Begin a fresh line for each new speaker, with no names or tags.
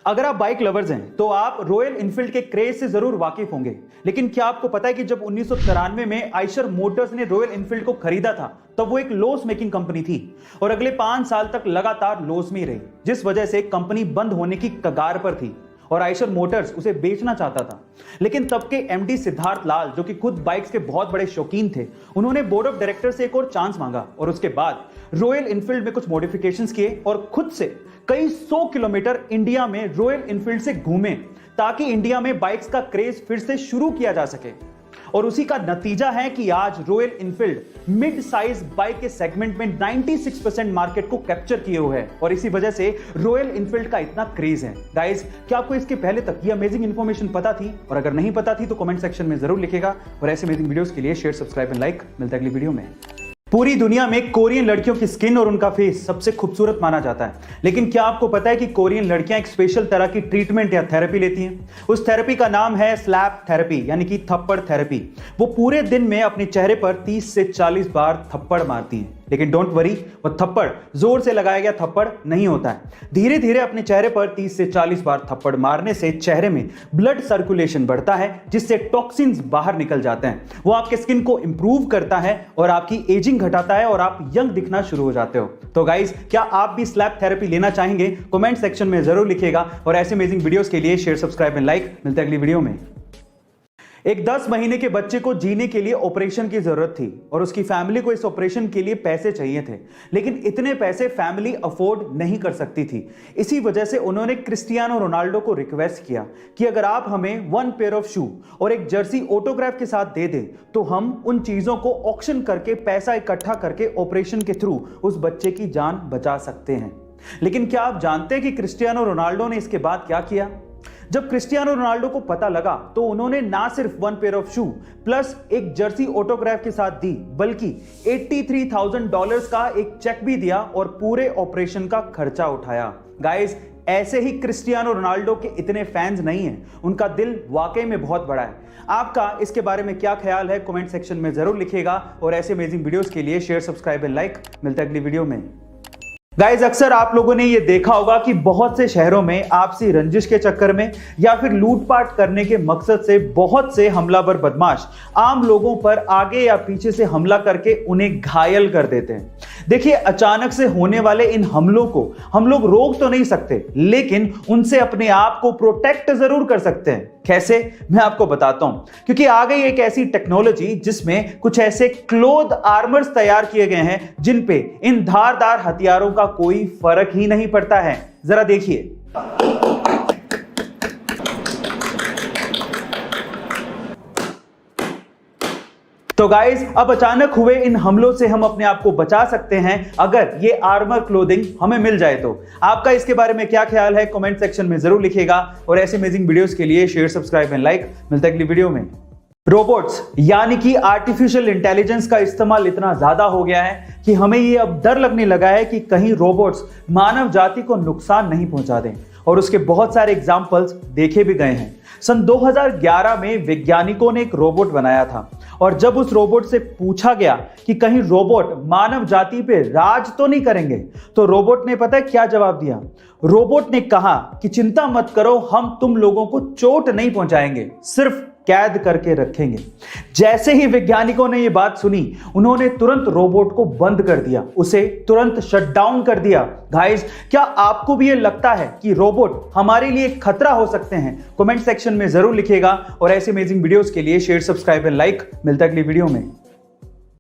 अगर आप bike lovers हैं तो आप रॉयल इनफील्ड के क्रेज से जरूर वाकिफ होंगे, लेकिन क्या आपको पता है कि जब 1993 में आइशर मोटर्स ने रॉयल इनफील्ड को खरीदा था तब वो एक लॉस मेकिंग कंपनी थी और अगले 5 साल तक लगातार लॉस में ही रही, जिस वजह से कंपनी बंद होने की कगार पर थी और आइशर मोटर्स उसे बेचना चाहता था। लेकिन तब के एमडी सिद्धार्थ लाल, जो कि खुद बाइक्स के बहुत बड़े शौकीन थे, उन्होंने बोर्ड ऑफ डायरेक्टर से एक और चांस मांगा और उसके बाद रॉयल इनफील्ड में कुछ मॉडिफिकेशंस किए और खुद से कई 100 किलोमीटर इंडिया में रॉयल इनफील्ड से घूमे ताकि इंडिया में बाइक्स का क्रेज फिर से शुरू किया जा सके। और उसी का नतीजा है कि आज royal Enfield mid size bike के सेगमेंट में 96% मार्केट को कैप्चर किए हुए है और इसी वजह से रॉयल इनफील्ड का इतना क्रेज है। गाइस, क्या आपको इसके पहले तक ये अमेजिंग इंफॉर्मेशन पता थी? और अगर नहीं पता थी तो कमेंट सेक्शन में जरूर लिखेगा और ऐसे अमेजिंग वीडियोस के लिए शेयर, सब्सक्राइब एंड लाइक। मिलता है अगली वीडियो में। पूरी दुनिया में कोरियन लड़कियों की स्किन और उनका फेस सबसे खूबसूरत माना जाता है, लेकिन क्या आपको पता है कि कोरियन लड़कियां एक स्पेशल तरह की ट्रीटमेंट या थेरेपी लेती हैं? उस थेरेपी का नाम है स्लैप थेरेपी, यानी कि थप्पड़ थेरेपी। वो पूरे दिन में अपने चेहरे पर 30 से 40 बार थप्पड़ मारती हैं, लेकिन डोंट वरी, वो थप्पड़ जोर से लगाया गया थप्पड़ नहीं होता है। धीरे धीरे अपने चेहरे पर 30 से 40 बार थप्पड़ मारने से चेहरे में ब्लड सर्कुलेशन बढ़ता है, जिससे टॉक्सिन्स बाहर निकल जाते हैं। वो आपके स्किन को इंप्रूव करता है और आपकी एजिंग घटाता है और आप यंग दिखना शुरू हो जाते हो। तो गाइस, क्या आप भी स्लैप थेरेपी लेना चाहेंगे? कमेंट सेक्शन में जरूर लिखिएगा और ऐसे अमेजिंग वीडियोस के लिए शेयर, सब्सक्राइब एंड लाइक। मिलते हैं अगली वीडियो में। एक 10 महीने के बच्चे को जीने के लिए ऑपरेशन की जरूरत थी और उसकी फैमिली को इस ऑपरेशन के लिए पैसे चाहिए थे, लेकिन इतने पैसे फैमिली अफोर्ड नहीं कर सकती थी। इसी वजह से उन्होंने क्रिस्टियानो रोनाल्डो को रिक्वेस्ट किया कि अगर आप हमें 1 पेयर ऑफ शू और एक जर्सी ऑटोग्राफ के साथ दे दें तो हम उन चीजों को ऑक्शन करके पैसा इकट्ठा करके ऑपरेशन के थ्रू उस बच्चे की जान बचा सकते हैं। लेकिन क्या आप जानते हैं कि क्रिस्टियानो रोनाल्डो ने इसके बाद क्या किया? जब क्रिस्टियानो रोनाल्डो को पता लगा तो उन्होंने ना सिर्फ 1 पेयर ऑफ शू प्लस एक जर्सी ऑटोग्राफ के साथ दी, बल्कि $83,000 का एक चेक भी दिया और पूरे ऑपरेशन का खर्चा उठाया। गाइस, ऐसे ही क्रिस्टियानो रोनाल्डो के इतने फैंस नहीं हैं, उनका दिल वाकई में बहुत बड़ा है। आपका इसके बारे में क्या ख्याल है? कमेंट सेक्शन में जरूर लिखिएगा और ऐसे अमेजिंग वीडियोस के लिए शेयर, सब्सक्राइब एंड लाइक। मिलता है अगली वीडियो में। गाइज, अक्सर आप लोगों ने ये देखा होगा कि बहुत से शहरों में आपसी रंजिश के चक्कर में या फिर लूटपाट करने के मकसद से बहुत से हमलावर बदमाश आम लोगों पर आगे या पीछे से हमला करके उन्हें घायल कर देते हैं। देखिए, अचानक से होने वाले इन हमलों को हम लोग रोक तो नहीं सकते, लेकिन उनसे अपने आप को प्रोटेक्ट जरूर कर सकते हैं। कैसे? मैं आपको बताता हूं, क्योंकि आ गई एक ऐसी टेक्नोलॉजी जिसमें कुछ ऐसे क्लोथ आर्मर्स तैयार किए गए हैं जिन पे इन धारदार हथियारों का कोई फर्क ही नहीं पड़ता है। जरा देखिए। तो गाइस, अब अचानक हुए इन हमलों से हम अपने आप को बचा सकते हैं अगर ये आर्मर क्लोथिंग हमें मिल जाए तो। आपका इसके बारे में क्या ख्याल है? कमेंट सेक्शन में जरूर लिखिएगा और ऐसे अमेजिंग वीडियोस के लिए शेयर, सब्सक्राइब एंड लाइक। मिलता है अगली वीडियो में। रोबोट्स यानी कि आर्टिफिशियल इंटेलिजेंस का इस्तेमाल इतना ज्यादा हो गया है कि हमें ये अब डर लगने लगा है कि कहीं रोबोट्स मानव जाति को नुकसान नहीं पहुंचा दें, और उसके बहुत सारे एग्जाम्पल्स देखे भी गए हैं। सन 2011 में वैज्ञानिकों ने एक रोबोट बनाया था और जब उस रोबोट से पूछा गया कि कहीं रोबोट मानव जाति पे राज तो नहीं करेंगे, तो रोबोट ने पता है क्या जवाब दिया? रोबोट ने कहा कि चिंता मत करो, हम तुम लोगों को चोट नहीं पहुंचाएंगे, सिर्फ कैद करके रखेंगे। जैसे ही वैज्ञानिकों ने यह बात सुनी, उन्होंने तुरंत रोबोट को बंद कर दिया, उसे तुरंत शट डाउन कर दिया। गाइस, क्या आपको भी ये लगता है कि रोबोट हमारे लिए खतरा हो सकते हैं? कमेंट सेक्शन में जरूर लिखिएगा और ऐसे अमेजिंग वीडियोस के लिए शेयर, सब्सक्राइब एंड लाइक। मिलता है अगली वीडियो में।